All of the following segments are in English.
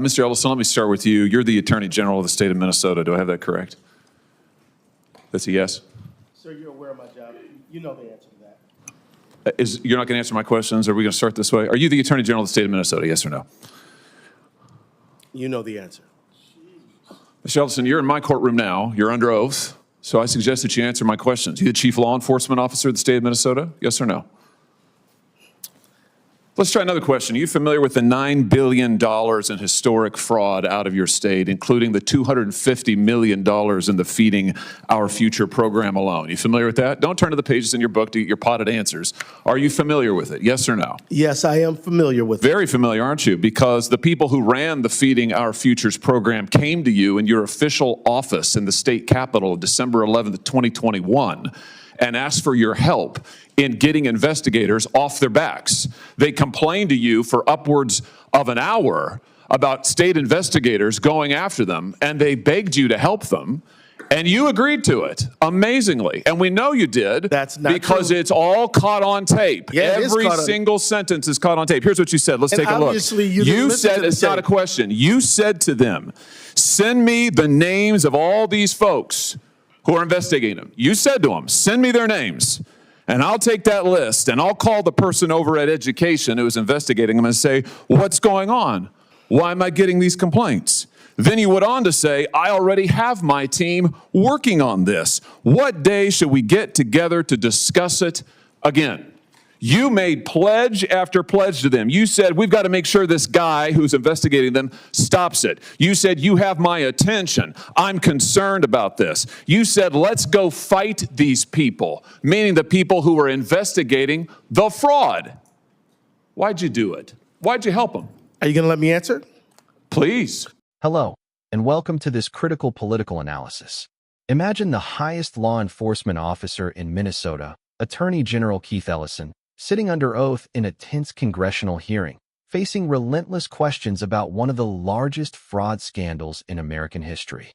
Mr. Ellison, let me start with you. You're the Attorney General of the state of Minnesota. Do I have that correct? That's a yes? Sir, you're aware of my job. You know the answer to that. You're not going to answer my questions? Are we going to start this way? Are you the Attorney General of the state of Minnesota, yes or no? You know the answer. Mr. Ellison, you're in my courtroom now. You're under oath. So I suggest that you answer my questions. You the Chief Law Enforcement Officer of the state of Minnesota, yes or no? Let's try another question. Are you familiar with the $9 billion in historic fraud out of your state, including the $250 million in the Feeding Our Future program alone? You familiar with that? Don't turn to the pages in your book to get your potted answers. Are you familiar with it? Yes or no? Yes, I am familiar with it. Very familiar, aren't you? Because the people who ran the Feeding Our Futures program came to you in your official office in the state capitol December 11th, 2021, and asked for your help in getting investigators off their backs. They complained to you for upwards of an hour about state investigators going after them, and they begged you to help them, and you agreed to it, amazingly. And we know you did. That's not because true. It's all caught on tape. Yeah, Every single sentence is caught on tape. Here's what you said. Let's take a look. Obviously, you didn't listen said, to the it's not a tape. question. You said to them, send me the names of all these folks who are investigating them. You said to them, send me their names. And I'll take that list and I'll call the person over at Education who was investigating them and say, what's going on? Why am I getting these complaints? Then he went on to say, I already have my team working on this. What day should we get together to discuss it again? You made pledge after pledge to them. You said, we've got to make sure this guy who's investigating them stops it. You said, you have my attention. I'm concerned about this. You said, let's go fight these people, meaning the people who were investigating the fraud. Why'd you do it? Why'd you help them? Are you going to let me answer? Please. Hello, and welcome to this critical political analysis. Imagine the highest law enforcement officer in Minnesota, Attorney General Keith Ellison, sitting under oath in a tense congressional hearing, facing relentless questions about one of the largest fraud scandals in American history.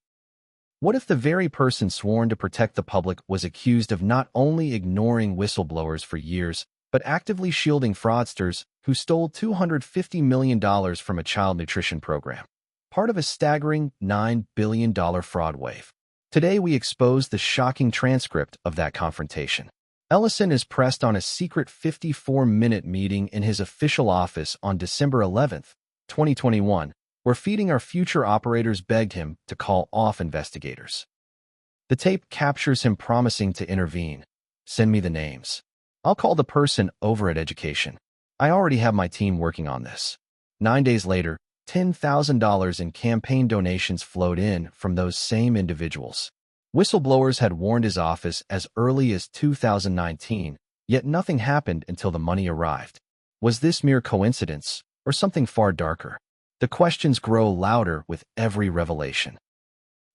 What if the very person sworn to protect the public was accused of not only ignoring whistleblowers for years, but actively shielding fraudsters who stole $250 million from a child nutrition program, part of a staggering $9 billion fraud wave? Today, we expose the shocking transcript of that confrontation. Ellison is pressed on a secret 54-minute meeting in his official office on December 11th, 2021, where Feeding Our Future operators begged him to call off investigators. The tape captures him promising to intervene. Send me the names. I'll call the person over at Education. I already have my team working on this. 9 days later, $10,000 in campaign donations flowed in from those same individuals. Whistleblowers had warned his office as early as 2019, yet nothing happened until the money arrived. Was this mere coincidence, or something far darker? The questions grow louder with every revelation.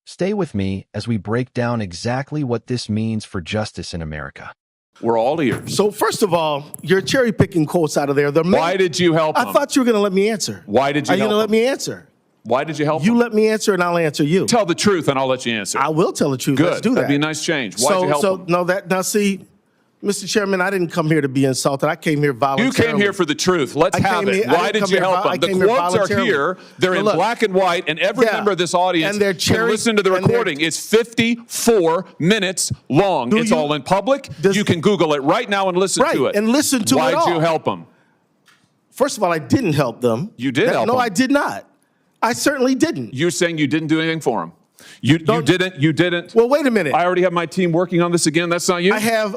Stay with me as we break down exactly what this means for justice in America. We're all ears. So first of all, you're cherry-picking quotes out of there. Why did you help them? I thought you were going to let me answer. Why did you Are you help going to let them? me answer? Why did you help You them? let me answer and I'll answer you. Tell the truth and I'll let you answer. I will tell the truth. Good. Let's do that. That'd be a nice change. Why'd you help them? Now see, Mr. Chairman, I didn't come here to be insulted. I came here voluntarily. You came here for the truth. Let's have it. Why did you help them? The quotes are here. They're in black and white, and every member of this audience can listen to the recording. It's 54 minutes long. It's all in public. You can Google it right now and listen to it. And listen to it all. Why'd you help them? First of all, I didn't help them. You did help them. No, I did not. I certainly didn't. You're saying you didn't do anything for them. You didn't. Well, wait a minute. I already have my team working on this again. That's not you? I have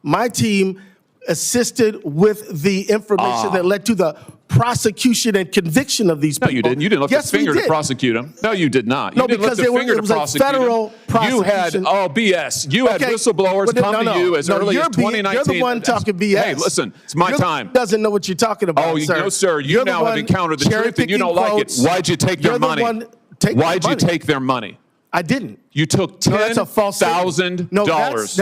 my team assisted with the information that led to the prosecution and conviction of these people. No, you didn't. You didn't lift a finger to prosecute them. No, you did not. You didn't lift a finger to prosecute them. Federal prosecution. You had, BS. You had whistleblowers come to you as early as 2019. You're the one talking BS. Hey, listen, it's my time. Doesn't know what you're talking about, sir. No, sir. You now have encountered the truth and you don't like it. Why'd you take their money? Why'd you take their money? I didn't. You took No, that's a false statement. $10,000. No,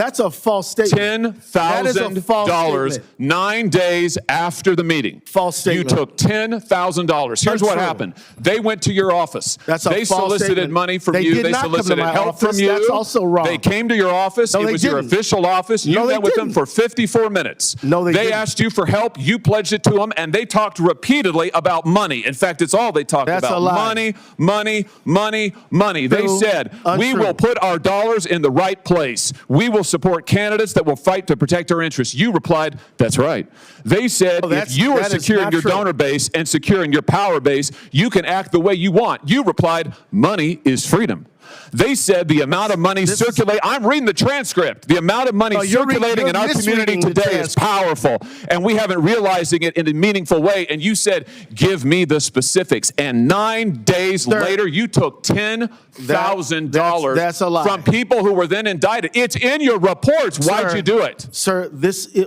that's a false statement. That is a false $10,000 statement. 9 days after the meeting. False statement. You took $10,000. Here's what Untrue. happened. They went to your office. That's a They false solicited statement. money from They you. did They not come to solicited my help office. from you. That's also wrong. They came to your office. No, It they was your didn't. official office. You No, they met with them didn't. for 54 minutes. No, they didn't. asked you for help. You pledged it to them, and they talked repeatedly about money. In fact, it's all they talked That's about. a lie. Money, money, money, money. They True. said, we Untrue. will put our dollars in the right place. We will support candidates that will fight to protect our interests. You replied, that's right. They said, if you are that is securing not your true. donor base and securing your power base, you can act the way you want. You replied, money is freedom. They said the amount of money circulating, I'm reading the transcript, the amount of money circulating in our community today is powerful, and we haven't realizing it in a meaningful way. And you said, give me the specifics. And 9 days later, you took $10,000 That's a lie. from people who were then indicted. It's in your reports. Why'd you do it? Sir,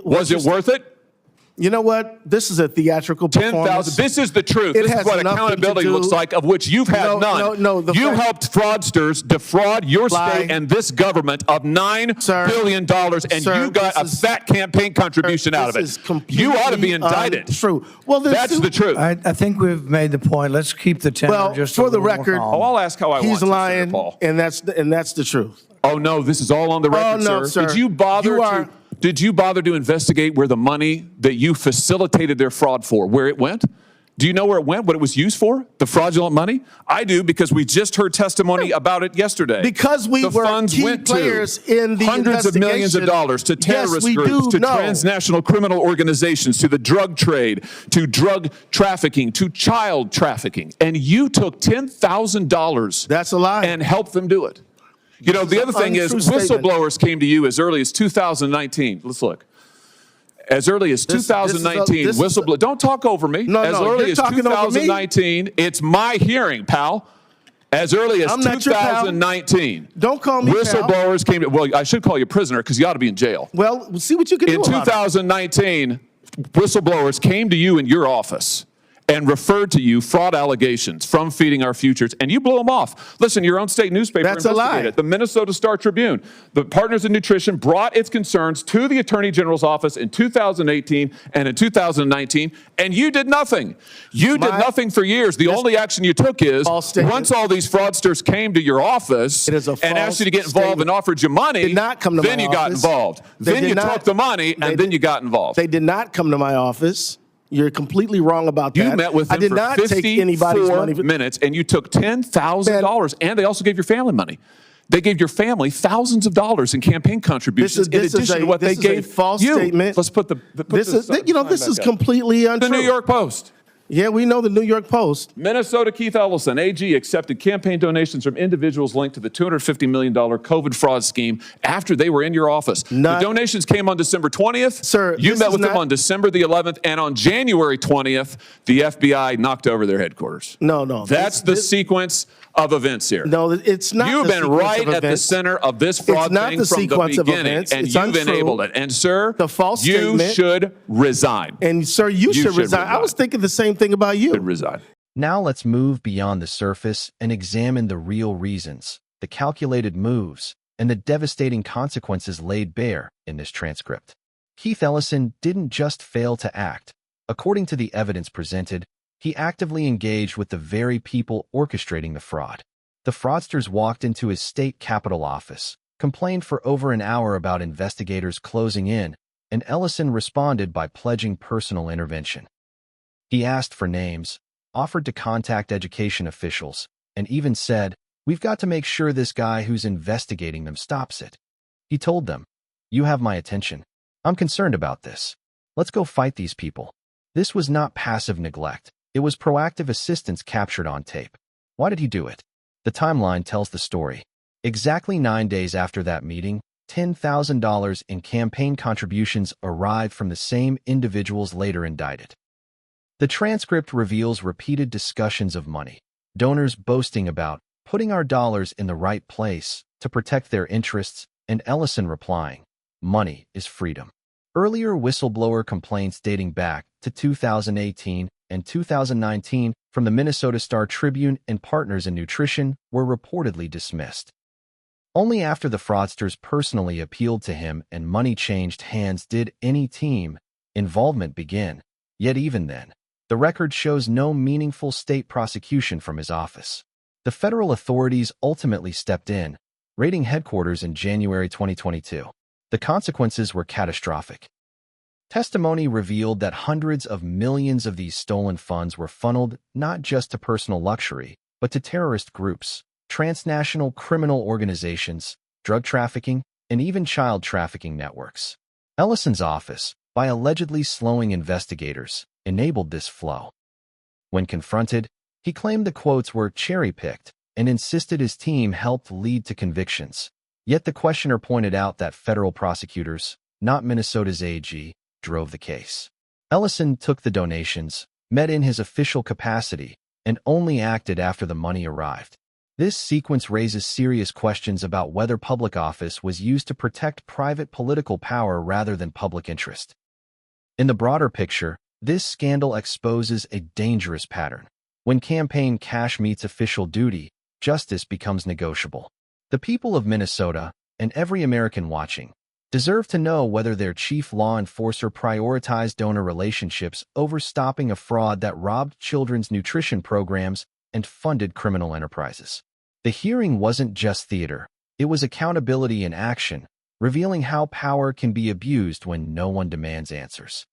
Was it worth it? You know what? This is a theatrical performance. 10,000. This is the truth. It This has is what nothing accountability to do- looks like, of which you've had none. No, the you fact- helped fraudsters defraud your state and this government of $9 billion, and Sir, you got a this is- fat campaign contribution out of This is it. completely You ought to be indicted. untrue. Well, That's the truth. I think we've made the point. Let's keep the tenor Well, just for a the little more record, calm. Oh, I'll ask how I want he's to, lying, Senator Paul. and that's the truth. Oh, no, this is all on the record, no, sir. Did you bother You are- Did you bother to investigate where the money that you facilitated their fraud for, where it went? Do you know where it went, what it was used for, the fraudulent money? I do, because we just heard testimony about it yesterday. Because we the were funds key went players to in the hundreds of millions of investigation. dollars to terrorist Yes, we groups, do to know. transnational criminal organizations, to the drug trade, to drug trafficking, to child trafficking. And you took $10,000 That's a lie. and helped them do it. You know, the other thing is, untrue statement. whistleblowers came to you as early as 2019. Let's look. As early as 2019, this is a- whistleblower. Don't talk over me. No, as no, early you're as talking over me. 2019, it's my hearing, pal. As early as I'm not your pal. 2019. Don't call me pal. Whistleblowers came to, well, I should call you prisoner because you ought to be in jail. Well, we'll see what you can In do about it. 2019, whistleblowers came to you in your office and referred to you fraud allegations from Feeding Our Futures, and you blew them off. Listen, your own state newspaper That's a investigated lie. it. The Minnesota Star Tribune, the Partners in Nutrition, brought its concerns to the Attorney General's office in 2018 and in 2019, and you did nothing. You did nothing for years. The only action you took is, false statement. once all these fraudsters came to your office It is a and asked false you to get involved statement. and offered you money, Did not come to then my you got office. involved. They Then did you not- took the money, they and then did- you got involved. They did not come to my office. You're completely wrong about that. You met with I them did for not take 54 anybody's money. minutes, and you took $10,000, and they also gave your family money. They gave your family thousands of dollars in campaign contributions in addition to what they gave false you. statement. Let's put the This is, sign this back is up. completely untrue. The New York Post. Yeah, we know the New York Post. Minnesota Keith Ellison, AG, accepted campaign donations from individuals linked to the $250 million COVID fraud scheme after they were in your office. The donations came on December 20th. Sir, you this met is with them not- on December the 11th, and on January 20th, the FBI knocked over their headquarters. No. That's the sequence of events here. No, it's not. You've the been sequence right of at the events. center of this fraud It's not thing the from the sequence of beginning, events. and It's you've untrue. enabled it. And sir, The false you statement- should resign. And sir, you should resign. I was thinking the same thing about you. Should resign. Now let's move beyond the surface and examine the real reasons, the calculated moves, and the devastating consequences laid bare in this transcript. Keith Ellison didn't just fail to act. According to the evidence presented, he actively engaged with the very people orchestrating the fraud. The fraudsters walked into his state capitol office, complained for over an hour about investigators closing in, and Ellison responded by pledging personal intervention. He asked for names, offered to contact education officials, and even said, "We've got to make sure this guy who's investigating them stops it." He told them, "You have my attention. I'm concerned about this. Let's go fight these people." This was not passive neglect. It was proactive assistance captured on tape. Why did he do it? The timeline tells the story. Exactly 9 days after that meeting, $10,000 in campaign contributions arrived from the same individuals later indicted. The transcript reveals repeated discussions of money, donors boasting about putting our dollars in the right place to protect their interests, and Ellison replying, "Money is freedom." Earlier whistleblower complaints dating back to 2018 and 2019 from the Minnesota Star Tribune and Partners in Nutrition were reportedly dismissed. Only after the fraudsters personally appealed to him and money changed hands did any team involvement begin. Yet even then, the record shows no meaningful state prosecution from his office. The federal authorities ultimately stepped in, raiding headquarters in January 2022. The consequences were catastrophic. Testimony revealed that hundreds of millions of these stolen funds were funneled not just to personal luxury, but to terrorist groups, transnational criminal organizations, drug trafficking, and even child trafficking networks. Ellison's office, by allegedly slowing investigators, enabled this flow. When confronted, he claimed the quotes were cherry-picked and insisted his team helped lead to convictions. Yet the questioner pointed out that federal prosecutors, not Minnesota's AG, drove the case. Ellison took the donations, met in his official capacity, and only acted after the money arrived. This sequence raises serious questions about whether public office was used to protect private political power rather than public interest. In the broader picture, this scandal exposes a dangerous pattern. When campaign cash meets official duty, justice becomes negotiable. The people of Minnesota, and every American watching, deserve to know whether their chief law enforcer prioritized donor relationships over stopping a fraud that robbed children's nutrition programs and funded criminal enterprises. The hearing wasn't just theater. It was accountability in action, revealing how power can be abused when no one demands answers.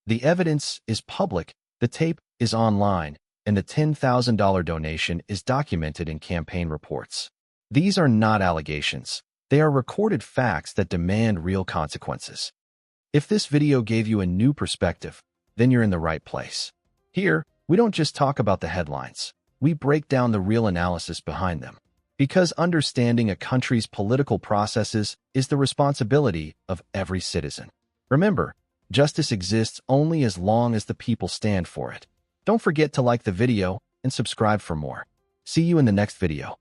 The evidence is public, the tape is online, and the $10,000 donation is documented in campaign reports. These are not allegations. They are recorded facts that demand real consequences. If this video gave you a new perspective, then you're in the right place. Here, we don't just talk about the headlines. We break down the real analysis behind them. Because understanding a country's political processes is the responsibility of every citizen. Remember, justice exists only as long as the people stand for it. Don't forget to like the video and subscribe for more. See you in the next video.